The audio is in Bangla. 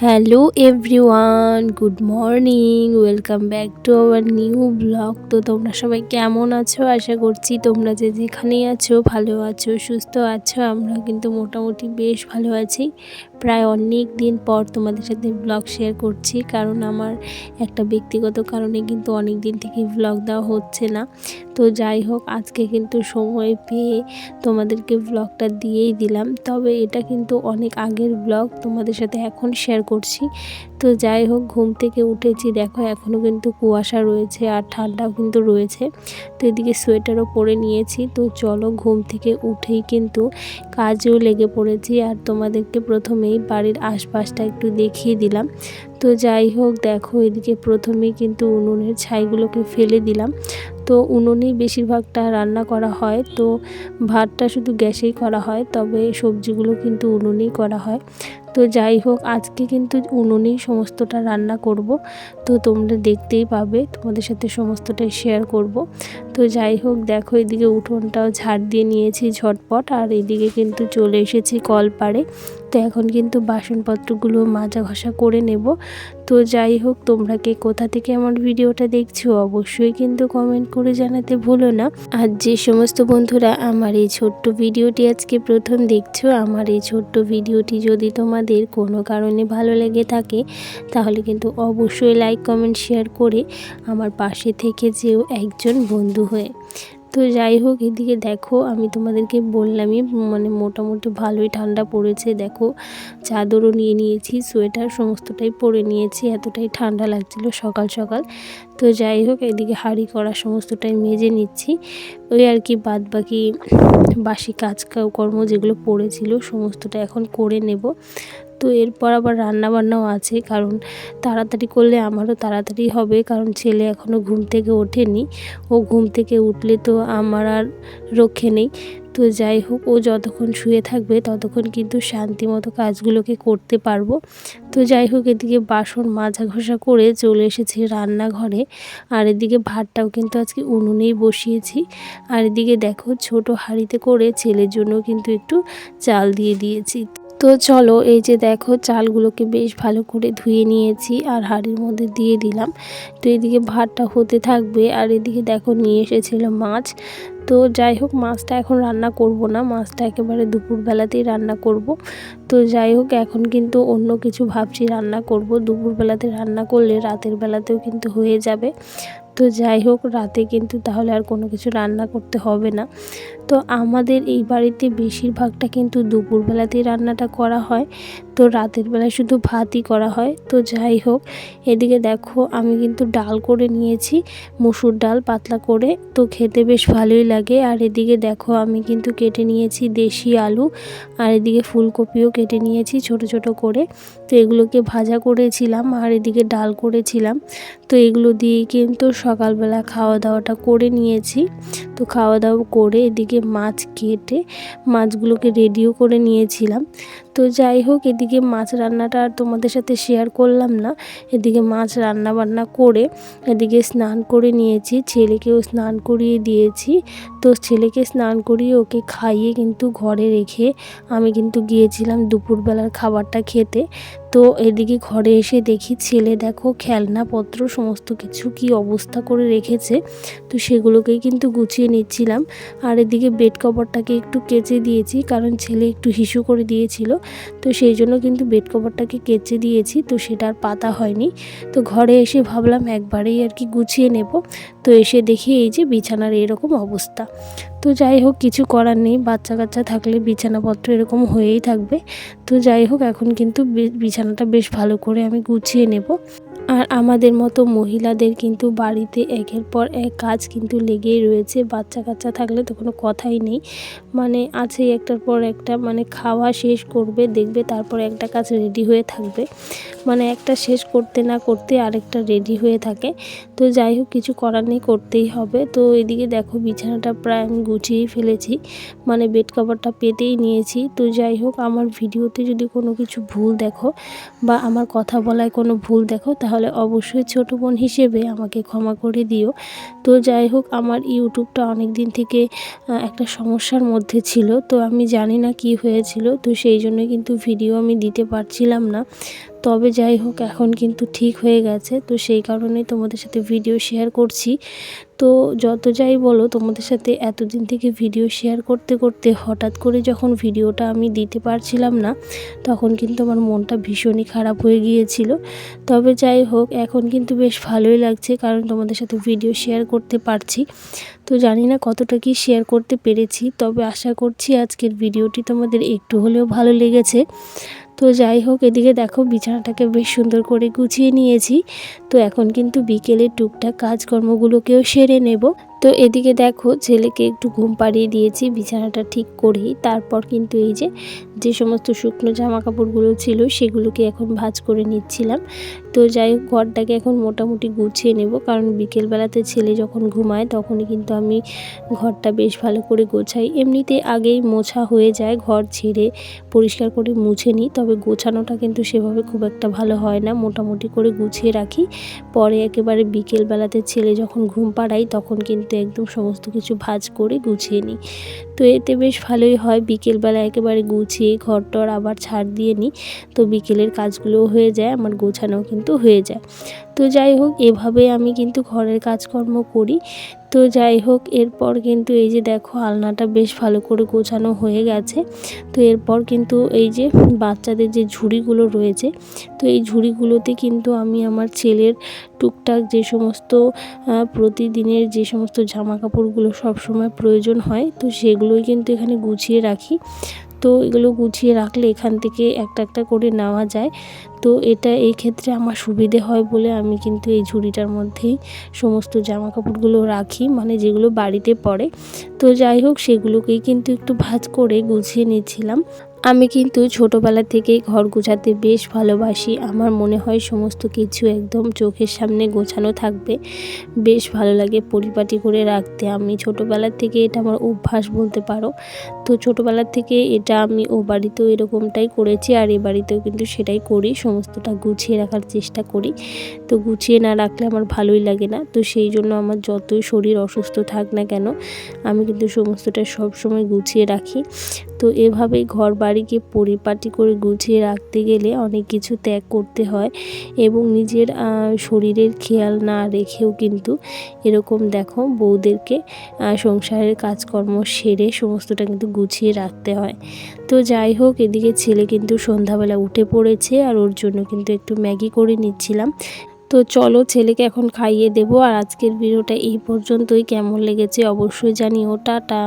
Hello everyone, good morning, welcome back to our new blog. তো তোমরা সবাই কেমন আছো? আশা করছি তোমরা যে যেখানেই আছো ভালো আছো, সুস্থ আছো। আমরা কিন্তু মোটামুটি বেশ ভালো আছি। প্রায় অনেক দিন পর তোমাদের সাথে ব্লগ শেয়ার করছি, কারণ আমার একটা ব্যক্তিগত কারণে কিন্তু অনেক দিন থেকে ব্লগ দেওয়া হচ্ছে না। তো যাই হোক, আজকে কিন্তু সময় পেয়ে তোমাদেরকে ব্লগটা দিয়েই দিলাম। তবে এটা কিন্তু অনেক আগের ব্লগ, তোমাদের সাথে এখন শেয়ার করছি। তো যাই হোক, ঘুম থেকে উঠেছি, দেখো এখনও কিন্তু কুয়াশা রয়েছে আর ঠান্ডাও কিন্তু রয়েছে। তো এদিকে সোয়েটারও পরে নিয়েছি। তো চলো, ঘুম থেকে উঠেই কিন্তু কাজেও লেগে পড়েছি। আর তোমাদেরকে প্রথমেই বাড়ির আশপাশটা একটু দেখিয়ে দিলাম। তো যাই হোক, দেখো এদিকে প্রথমেই কিন্তু উনুনের ছাইগুলোকে ফেলে দিলাম। তো উনুনেই বেশিরভাগটা রান্না করা হয়। তো ভাতটা শুধু গ্যাসেই করা হয়, তবে সবজিগুলো কিন্তু উনুনেই করা হয়। তো যাই হোক, আজকে কিন্তু উনুনেই সমস্তটা রান্না করব। তো তোমরা দেখতেই পাবে, তোমাদের সাথে সমস্তটাই শেয়ার করব। তো যাই হোক, দেখো এদিকে উঠোনটাও ঝাড় দিয়ে নিয়েছি ঝটপট, আর এদিকে কিন্তু চলে এসেছি কলপাড়ে। তো এখন কিন্তু বাসনপত্রগুলো মাজা ঘষা করে নেব। তো যাই হোক, তোমরা কে কোথা থেকে আমার ভিডিওটা দেখছো অবশ্যই কিন্তু কমেন্ট করে জানাতে ভুলো না। আর যে সমস্ত বন্ধুরা আমার এই ছোট্ট ভিডিওটি আজকে প্রথম দেখছো, আমার এই ছোট্ট ভিডিওটি যদি তোমাদের কোনো কারণে ভালো লেগে থাকে, তাহলে কিন্তু অবশ্যই লাইক কমেন্ট শেয়ার করে আমার পাশে থেকে যেও একজন বন্ধু হয়ে। তো যাই হোক, এদিকে দেখো আমি তোমাদেরকে বললামই, মোটামুটি ভালোই ঠান্ডা পড়েছে। দেখো চাদরও নিয়ে নিয়েছি, সোয়েটার সমস্তটাই পরে নিয়েছি, এতটাই ঠান্ডা লাগছিল সকাল সকাল। তো যাই হোক, এদিকে হাঁড়ি করা সমস্তটাই মেজে নিচ্ছি। ওই আর কি, বাদ বাকি বাসি কাজকর্ম যেগুলো পড়েছিল সমস্তটা এখন করে নেব। তো এরপর আবার রান্নাবান্নাও আছে, কারণ তাড়াতাড়ি করলে আমারও তাড়াতাড়ি হবে, কারণ ছেলে এখনও ঘুম থেকে ওঠেনি। ও ঘুম থেকে উঠলে তো আমার আর রক্ষে নেই। তো যাই হোক, ও যতক্ষণ শুয়ে থাকবে ততক্ষণ কিন্তু শান্তি মতো কাজগুলোকে করতে পারবো। তো যাই হোক, এদিকে বাসন মাজা ঘষা করে চলে এসেছি রান্নাঘরে। আর এদিকে ভাতটাও কিন্তু আজকে উনুনেই বসিয়েছি। আর এদিকে দেখো ছোট হাঁড়িতে করে ছেলের জন্য কিন্তু একটু চাল দিয়ে দিয়েছি। তো চলো, এই যে দেখো চালগুলোকে বেশ ভালো করে ধুয়ে নিয়েছি আর হাঁড়ির মধ্যে দিয়ে দিলাম। তো এদিকে ভাতটা হতে থাকবে, আর এদিকে দেখো নিয়ে এসেছিল মাছ। তো যাই হোক, মাছটা এখন রান্না করব না, মাছটা একেবারে দুপুরবেলাতেই রান্না করব। তো যাই হোক, এখন কিন্তু অন্য কিছু ভাবছি রান্না করব। দুপুরবেলাতে রান্না করলে রাতের বেলাতেও কিন্তু হয়ে যাবে। তো যাই হোক, রাতে কিন্তু তাহলে আর কোনো কিছু রান্না করতে হবে না। তো আমাদের এই বাড়িতে বেশিরভাগটা কিন্তু দুপুরবেলাতেই রান্নাটা করা হয়, তো রাতের বেলায় শুধু ভাতই করা হয়। তো যাই হোক, এদিকে দেখো আমি কিন্তু ডাল করে নিয়েছি, মসুর ডাল পাতলা করে, তো খেতে বেশ ভালোই লাগে। আর এদিকে দেখো আমি কিন্তু কেটে নিয়েছি দেশি আলু, আর এদিকে ফুলকপিও কেটে নিয়েছি ছোট ছোট করে। তো এগুলোকে ভাজা করেছিলাম, আর এদিকে ডাল করেছিলাম। তো এগুলো দিয়েই কিন্তু সকালবেলা খাওয়া দাওয়াটা করে নিয়েছি। তো খাওয়া দাওয়া করে এদিকে মাছ কেটে মাছগুলোকে রেডিও করে নিয়েছিলাম। তো যাই হোক, এদিকে মাছ রান্নাটা আর তোমাদের সাথে শেয়ার করলাম না। এদিকে মাছ রান্না বান্না করে এদিকে স্নান করে নিয়েছি, ছেলেকেও স্নান করিয়ে দিয়েছি। তো ছেলেকে স্নান করিয়ে ওকে খাইয়ে কিন্তু ঘরে রেখে আমি কিন্তু গিয়েছিলাম দুপুরবেলার খাবারটা খেতে। তো এদিকে ঘরে এসে দেখি ছেলে দেখো খেলনাপত্র সমস্ত কিছু কি অবস্থা করে রেখেছে। তো সেগুলোকেই কিন্তু গুছিয়ে নিচ্ছিলাম। আর এদিকে বেড কভারটাকে একটু কেচে দিয়েছি, কারণ ছেলে একটু হিসু করে দিয়েছিল। তো সেই জন্য কিন্তু বেড কভারটাকে কেচে দিয়েছি, তো সেটা আর পাতা হয়নি। তো ঘরে এসে ভাবলাম একবারেই আর কি গুছিয়ে নেব। তো এসে দেখি এই যে বিছানার এরকম অবস্থা। তো যাই হোক, কিছু করার নেই, বাচ্চা কাচ্চা থাকলে বিছানাপত্র এরকম হয়েই থাকবে। তো যাই হোক, এখন কিন্তু বিছানাটা বেশ ভালো করে আমি গুছিয়ে নেব। আর আমাদের মতো মহিলাদের কিন্তু বাড়িতে একের পর এক কাজ কিন্তু লেগেই রয়েছে। বাচ্চা কাচ্চা থাকলে তো কোনো কথাই নেই, মানে আছেই একটার পর একটা। মানে খাওয়া শেষ করবে দেখবে তারপর একটা কাজ রেডি হয়ে থাকবে, মানে একটা শেষ করতে না করতে আরেকটা রেডি হয়ে থাকে। তো যাই হোক, কিছু করার নেই, করতেই হবে। তো এদিকে দেখো, বিছানাটা প্রায় আমি গুছিয়েই ফেলেছি, মানে বেড কভারটা পেতেই নিয়েছি। তো যাই হোক, আমার ভিডিওতে যদি কোনো কিছু ভুল দেখো বা আমার কথা বলায় কোনো ভুল দেখো, তাহলে অবশ্যই ছোট বোন হিসেবে আমাকে ক্ষমা করে দিও। তো যাই হোক, আমার ইউটিউবটা অনেক দিন থেকে একটা সমস্যার মধ্যে ছিল। তো আমি জানি না কি হয়েছিল, তো সেই জন্য কিন্তু ভিডিও আমি দিতে পারছিলাম না। তবে যাই হোক, এখন কিন্তু ঠিক হয়ে গেছে। তো সেই কারণেই তোমাদের সাথে ভিডিও শেয়ার করছি। তো যত যাই বলো, তোমাদের সাথে এতদিন থেকে ভিডিও শেয়ার করতে করতে হঠাৎ করে যখন ভিডিওটা আমি দিতে পারছিলাম না, তখন কিন্তু আমার মনটা ভীষণই খারাপ হয়ে গিয়েছিল। তবে যাই হোক, এখন কিন্তু বেশ ভালোই লাগছে, কারণ তোমাদের সাথে ভিডিও শেয়ার করতে পারছি। তো জানি না কতটা কি শেয়ার করতে পেরেছি, তবে আশা করছি আজকের ভিডিওটি তোমাদের একটু হলেও ভালো লেগেছে। তো যাই হোক, এদিকে দেখো, বিছানাটাকে বেশ সুন্দর করে গুছিয়ে নিয়েছি। তো এখন কিন্তু বিকেলের টুকটাক কাজকর্মগুলোকেও সেরে নেব। তো এদিকে দেখো, ছেলেকে একটু ঘুম পাড়িয়ে দিয়েছি বিছানাটা ঠিক করেই। তারপর কিন্তু এই যে সমস্ত শুকনো জামা কাপড়গুলো ছিল সেগুলোকে এখন ভাঁজ করে নিচ্ছিলাম। তো যাই হোক, ঘরটাকে এখন মোটামুটি গুছিয়ে নেব, কারণ বিকেলবেলাতে ছেলে যখন ঘুমায় তখনই কিন্তু আমি ঘরটা বেশ ভালো করে গোছাই। এমনিতে আগেই মোছা হয়ে যায়, ঘর ছেড়ে পরিষ্কার করে মুছে নিই, তবে গোছানোটা কিন্তু সেভাবে খুব একটা ভালো হয় না। মোটামুটি করে গুছিয়ে রাখি, পরে একেবারে বিকেলবেলাতে ছেলে যখন ঘুম পাড়াই তখন কিন্তু একদম সমস্ত কিছু ভাঁজ করে গুছিয়ে নিই। তো এতে বেশ ভালোই হয়, বিকেলবেলা একেবারে গুছিয়ে ঘরটর আবার ছাড় দিয়ে নিই। তো বিকেলের কাজগুলোও হয়ে যায়, আমার গোছানোও কিন্তু হয়ে যায়। তো যাই হোক, এভাবে আমি কিন্তু ঘরের কাজকর্ম করি। তো যাই হোক, এরপর কিন্তু এই যে দেখো, আলনাটা বেশ ভালো করে গোছানো হয়ে গেছে। তো এরপর কিন্তু এই যে বাচ্চাদের যে ঝুড়িগুলো রয়েছে, তো এই ঝুড়িগুলোতে কিন্তু আমি আমার ছেলের টুকটাক যে সমস্ত প্রতিদিনের যে সমস্ত জামা কাপড়গুলো সবসময় প্রয়োজন হয়, তো সেগুলোই কিন্তু এখানে গুছিয়ে রাখি। তো এগুলো গুছিয়ে রাখলে এখান থেকে একটা একটা করে নেওয়া যায়। তো এটা এই ক্ষেত্রে আমার সুবিধে হয় বলে আমি কিন্তু এই ঝুড়িটার মধ্যেই সমস্ত জামা কাপড়গুলো রাখি, মানে যেগুলো বাড়িতে পড়ে। তো যাই হোক, সেগুলোকেই কিন্তু একটু ভাঁজ করে গুছিয়ে নিচ্ছিলাম। আমি কিন্তু ছোটোবেলা থেকেই ঘর গোছাতে বেশ ভালোবাসি। আমার মনে হয় সমস্ত কিছু একদম চোখের সামনে গোছানো থাকবে, বেশ ভালো লাগে পরিপাটি করে রাখতে। আমি ছোটোবেলার থেকে এটা আমার অভ্যাস বলতে পারো। তো ছোটোবেলার থেকে এটা আমি ও বাড়িতেও এরকমটাই করেছি, আর এ বাড়িতেও কিন্তু সেটাই করি, সমস্তটা গুছিয়ে রাখার চেষ্টা করি। তো গুছিয়ে না রাখলে আমার ভালোই লাগে না। তো সেই জন্য আমার যতই শরীর অসুস্থ থাক না কেন, আমি কিন্তু সমস্তটা সবসময় গুছিয়ে রাখি। তো এভাবেই ঘর বাড়িকে পরিপাটি করে গুছিয়ে রাখতে গেলে অনেক কিছু ত্যাগ করতে হয়, এবং নিজের শরীরের খেয়াল না রেখেও কিন্তু এরকম দেখো বউদেরকে সংসারের কাজকর্ম সেরে সমস্তটা কিন্তু গুছিয়ে রাখতে হয়। তো যাই হোক, এদিকে ছেলে কিন্তু সন্ধ্যাবেলা উঠে পড়েছে, আর ওর জন্য কিন্তু একটু ম্যাগি করে নিচ্ছিলাম। তো চলো, ছেলেকে এখন খাইয়ে দেবো। আর আজকের ভিডিওটা এই পর্যন্তই। কেমন লেগেছে অবশ্যই জানিও। টাটা।